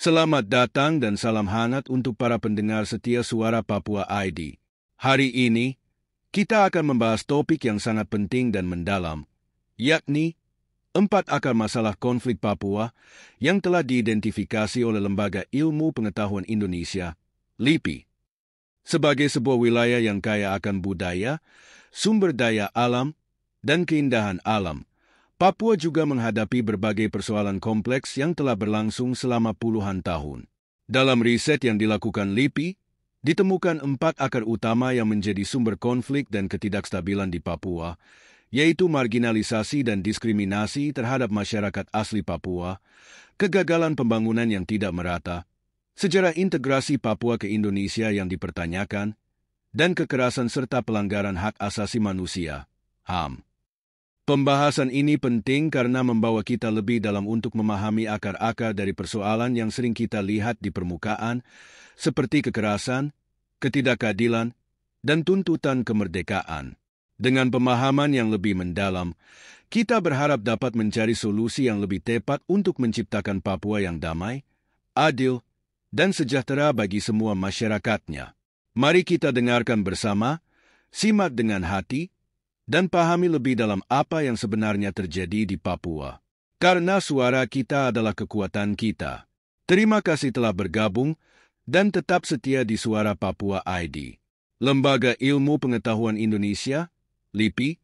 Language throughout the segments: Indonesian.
Selamat datang dan salam hangat untuk para pendengar setia Suara Papua ID. Hari ini, kita akan membahas topik yang sangat penting dan mendalam, yakni 4 akar masalah konflik Papua yang telah diidentifikasi oleh Lembaga Ilmu Pengetahuan Indonesia, LIPI. Sebagai sebuah wilayah yang kaya akan budaya, sumber daya alam, dan keindahan alam, Papua juga menghadapi berbagai persoalan kompleks yang telah berlangsung selama puluhan tahun. Dalam riset yang dilakukan LIPI, ditemukan 4 akar utama yang menjadi sumber konflik dan ketidakstabilan di Papua, yaitu marginalisasi dan diskriminasi terhadap masyarakat asli Papua, kegagalan pembangunan yang tidak merata, sejarah integrasi Papua ke Indonesia yang dipertanyakan, dan kekerasan serta pelanggaran hak asasi manusia, HAM. Pembahasan ini penting karena membawa kita lebih dalam untuk memahami akar-akar dari persoalan yang sering kita lihat di permukaan, seperti kekerasan, ketidakadilan, dan tuntutan kemerdekaan. Dengan pemahaman yang lebih mendalam, kita berharap dapat mencari solusi yang lebih tepat untuk menciptakan Papua yang damai, adil, dan sejahtera bagi semua masyarakatnya. Mari kita dengarkan bersama, simak dengan hati, dan pahami lebih dalam apa yang sebenarnya terjadi di Papua. Karena suara kita adalah kekuatan kita. Terima kasih telah bergabung dan tetap setia di Suara Papua ID. Lembaga Ilmu Pengetahuan Indonesia, LIPI,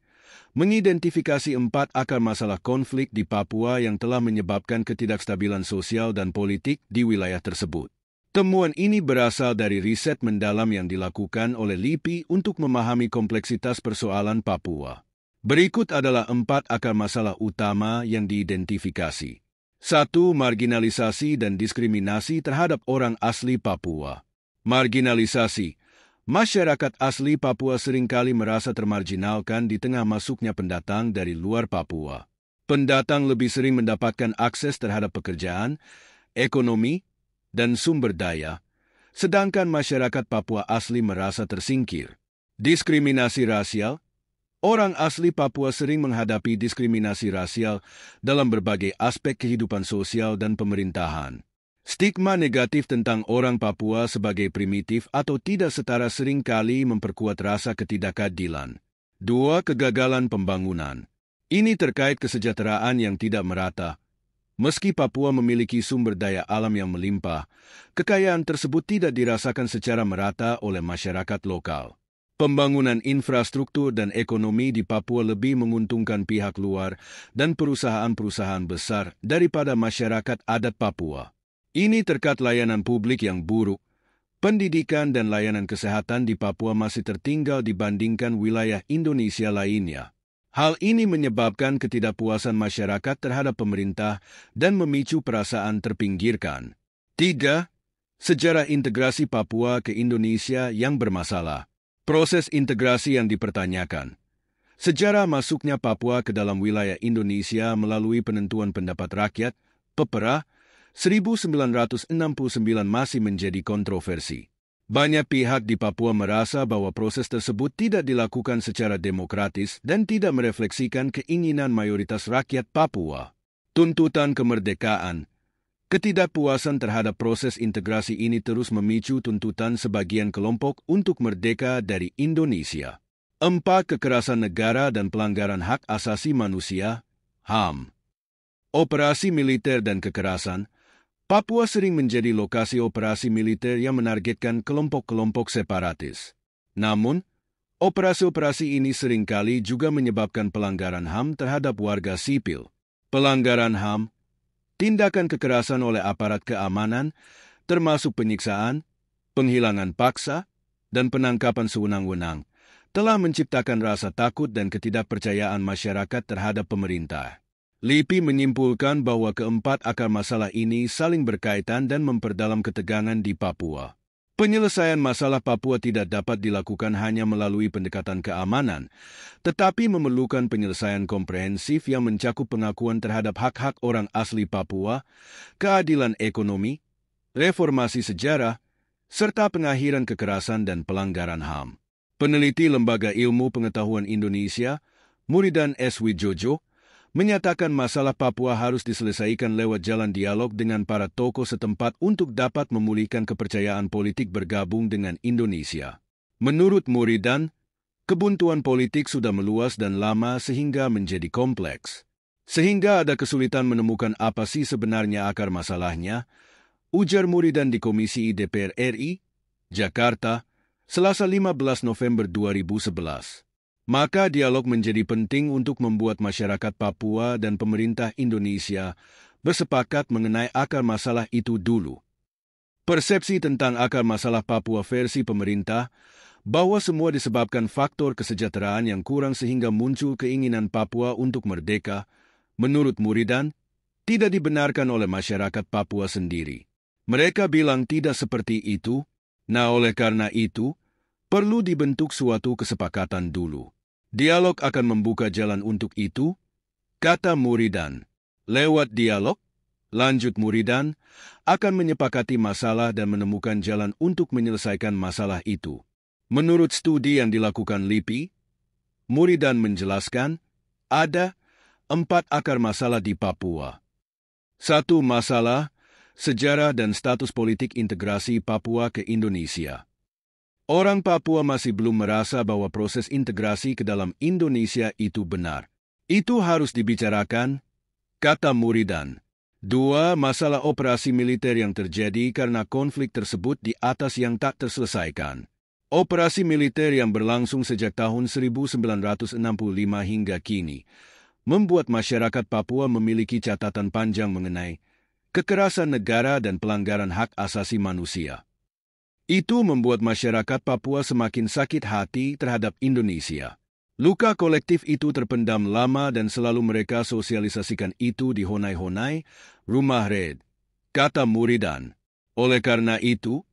mengidentifikasi 4 akar masalah konflik di Papua yang telah menyebabkan ketidakstabilan sosial dan politik di wilayah tersebut. Temuan ini berasal dari riset mendalam yang dilakukan oleh LIPI untuk memahami kompleksitas persoalan Papua. Berikut adalah 4 akar masalah utama yang diidentifikasi. 1. Marginalisasi dan diskriminasi terhadap orang asli Papua. Marginalisasi. Masyarakat asli Papua seringkali merasa termarginalkan di tengah masuknya pendatang dari luar Papua. Pendatang lebih sering mendapatkan akses terhadap pekerjaan, ekonomi, dan sumber daya, sedangkan masyarakat Papua asli merasa tersingkir. Diskriminasi rasial. Orang asli Papua sering menghadapi diskriminasi rasial dalam berbagai aspek kehidupan sosial dan pemerintahan. Stigma negatif tentang orang Papua sebagai primitif atau tidak setara seringkali memperkuat rasa ketidakadilan. 2. Kegagalan pembangunan. Ini terkait kesejahteraan yang tidak merata. Meski Papua memiliki sumber daya alam yang melimpah, kekayaan tersebut tidak dirasakan secara merata oleh masyarakat lokal. Pembangunan infrastruktur dan ekonomi di Papua lebih menguntungkan pihak luar dan perusahaan-perusahaan besar daripada masyarakat adat Papua. Ini terkait layanan publik yang buruk, pendidikan dan layanan kesehatan di Papua masih tertinggal dibandingkan wilayah Indonesia lainnya. Hal ini menyebabkan ketidakpuasan masyarakat terhadap pemerintah dan memicu perasaan terpinggirkan. 3. Sejarah integrasi Papua ke Indonesia yang bermasalah. Proses integrasi yang dipertanyakan. Sejarah masuknya Papua ke dalam wilayah Indonesia melalui penentuan pendapat rakyat, PEPRA, 1969 masih menjadi kontroversi. Banyak pihak di Papua merasa bahwa proses tersebut tidak dilakukan secara demokratis dan tidak merefleksikan keinginan mayoritas rakyat Papua. Tuntutan kemerdekaan. Ketidakpuasan terhadap proses integrasi ini terus memicu tuntutan sebagian kelompok untuk merdeka dari Indonesia. 4. Kekerasan negara dan pelanggaran hak asasi manusia, HAM. Operasi militer dan kekerasan. Papua sering menjadi lokasi operasi militer yang menargetkan kelompok-kelompok separatis. Namun, operasi-operasi ini seringkali juga menyebabkan pelanggaran HAM terhadap warga sipil. Pelanggaran HAM, tindakan kekerasan oleh aparat keamanan, termasuk penyiksaan, penghilangan paksa, dan penangkapan sewenang-wenang, telah menciptakan rasa takut dan ketidakpercayaan masyarakat terhadap pemerintah. LIPI menyimpulkan bahwa keempat akar masalah ini saling berkaitan dan memperdalam ketegangan di Papua. Penyelesaian masalah Papua tidak dapat dilakukan hanya melalui pendekatan keamanan, tetapi memerlukan penyelesaian komprehensif yang mencakup pengakuan terhadap hak-hak orang asli Papua, keadilan ekonomi, reformasi sejarah, serta pengakhiran kekerasan dan pelanggaran HAM. Peneliti Lembaga Ilmu Pengetahuan Indonesia, Muridan S. Wijojo, menyatakan masalah Papua harus diselesaikan lewat jalan dialog dengan para tokoh setempat untuk dapat memulihkan kepercayaan politik bergabung dengan Indonesia. Menurut Muridan, kebuntuan politik sudah meluas dan lama sehingga menjadi kompleks. Sehingga ada kesulitan menemukan apa sih sebenarnya akar masalahnya, ujar Muridan di Komisi DPR RI, Jakarta, Selasa 15 November 2011. Maka dialog menjadi penting untuk membuat masyarakat Papua dan pemerintah Indonesia bersepakat mengenai akar masalah itu dulu. Persepsi tentang akar masalah Papua versi pemerintah bahwa semua disebabkan faktor kesejahteraan yang kurang sehingga muncul keinginan Papua untuk merdeka, menurut Muridan, tidak dibenarkan oleh masyarakat Papua sendiri. Mereka bilang tidak seperti itu, nah oleh karena itu, perlu dibentuk suatu kesepakatan dulu. Dialog akan membuka jalan untuk itu, kata Muridan. Lewat dialog, lanjut Muridan, akan menyepakati masalah dan menemukan jalan untuk menyelesaikan masalah itu. Menurut studi yang dilakukan LIPI, Muridan menjelaskan, ada 4 akar masalah di Papua. 1. Masalah, sejarah dan status politik integrasi Papua ke Indonesia. Orang Papua masih belum merasa bahwa proses integrasi ke dalam Indonesia itu benar. Itu harus dibicarakan, kata Muridan. 2. Masalah operasi militer yang terjadi karena konflik tersebut di atas yang tak terselesaikan. Operasi militer yang berlangsung sejak tahun 1965 hingga kini membuat masyarakat Papua memiliki catatan panjang mengenai kekerasan negara dan pelanggaran hak asasi manusia. Itu membuat masyarakat Papua semakin sakit hati terhadap Indonesia. Luka kolektif itu terpendam lama dan selalu mereka sosialisasikan itu di Honai-Honai, Rumah Red, kata Muridan. Oleh karena itu,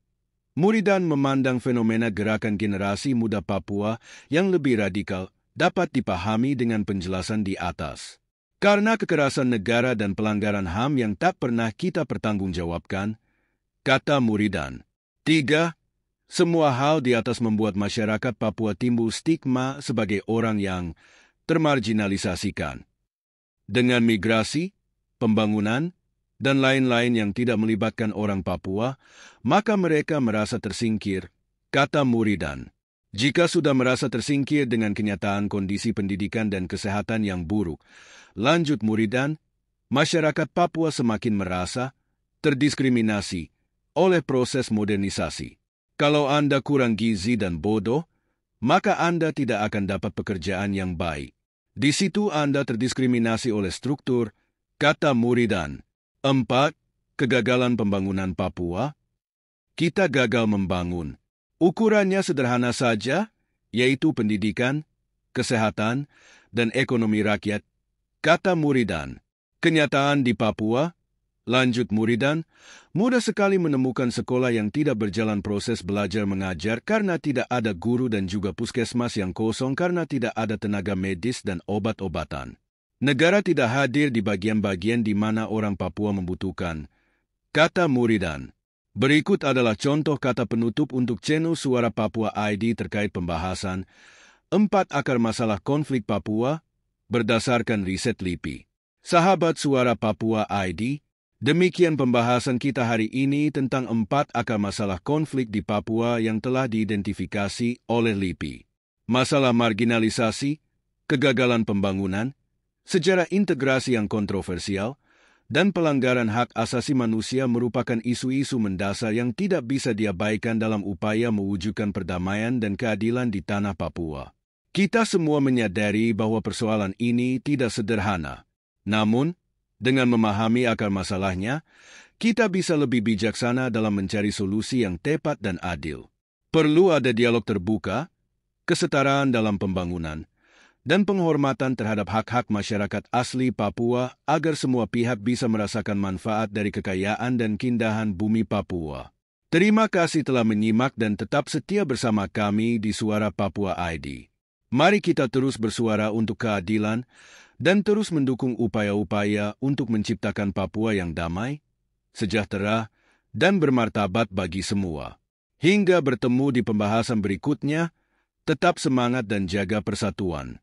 Muridan memandang fenomena gerakan generasi muda Papua yang lebih radikal dapat dipahami dengan penjelasan di atas. Karena kekerasan negara dan pelanggaran HAM yang tak pernah kita pertanggungjawabkan, kata Muridan. 3. Semua hal di atas membuat masyarakat Papua timbul stigma sebagai orang yang termarginalisasikan. Dengan migrasi, pembangunan, dan lain-lain yang tidak melibatkan orang Papua, maka mereka merasa tersingkir, kata Muridan. Jika sudah merasa tersingkir dengan kenyataan kondisi pendidikan dan kesehatan yang buruk, lanjut Muridan, masyarakat Papua semakin merasa terdiskriminasi oleh proses modernisasi. Kalau Anda kurang gizi dan bodoh, maka Anda tidak akan dapat pekerjaan yang baik. Di situ Anda terdiskriminasi oleh struktur, kata Muridan. 4. Kegagalan pembangunan Papua. Kita gagal membangun. Ukurannya sederhana saja, yaitu pendidikan, kesehatan, dan ekonomi rakyat, kata Muridan. Kenyataan di Papua, lanjut Muridan, mudah sekali menemukan sekolah yang tidak berjalan proses belajar mengajar karena tidak ada guru dan juga puskesmas yang kosong karena tidak ada tenaga medis dan obat-obatan. Negara tidak hadir di bagian-bagian di mana orang Papua membutuhkan, kata Muridan. Berikut adalah contoh kata penutup untuk channel Suara Papua ID terkait pembahasan 4 akar masalah konflik Papua berdasarkan riset LIPI. Sahabat Suara Papua ID, demikian pembahasan kita hari ini tentang 4 akar masalah konflik di Papua yang telah diidentifikasi oleh LIPI. Masalah marginalisasi, kegagalan pembangunan, sejarah integrasi yang kontroversial, dan pelanggaran hak asasi manusia merupakan isu-isu mendasar yang tidak bisa diabaikan dalam upaya mewujudkan perdamaian dan keadilan di tanah Papua. Kita semua menyadari bahwa persoalan ini tidak sederhana. Namun, dengan memahami akar masalahnya, kita bisa lebih bijaksana dalam mencari solusi yang tepat dan adil. Perlu ada dialog terbuka, kesetaraan dalam pembangunan, dan penghormatan terhadap hak-hak masyarakat asli Papua agar semua pihak bisa merasakan manfaat dari kekayaan dan keindahan bumi Papua. Terima kasih telah menyimak dan tetap setia bersama kami di Suara Papua ID. Mari kita terus bersuara untuk keadilan dan terus mendukung upaya-upaya untuk menciptakan Papua yang damai, sejahtera, dan bermartabat bagi semua. Hingga bertemu di pembahasan berikutnya, tetap semangat dan jaga persatuan.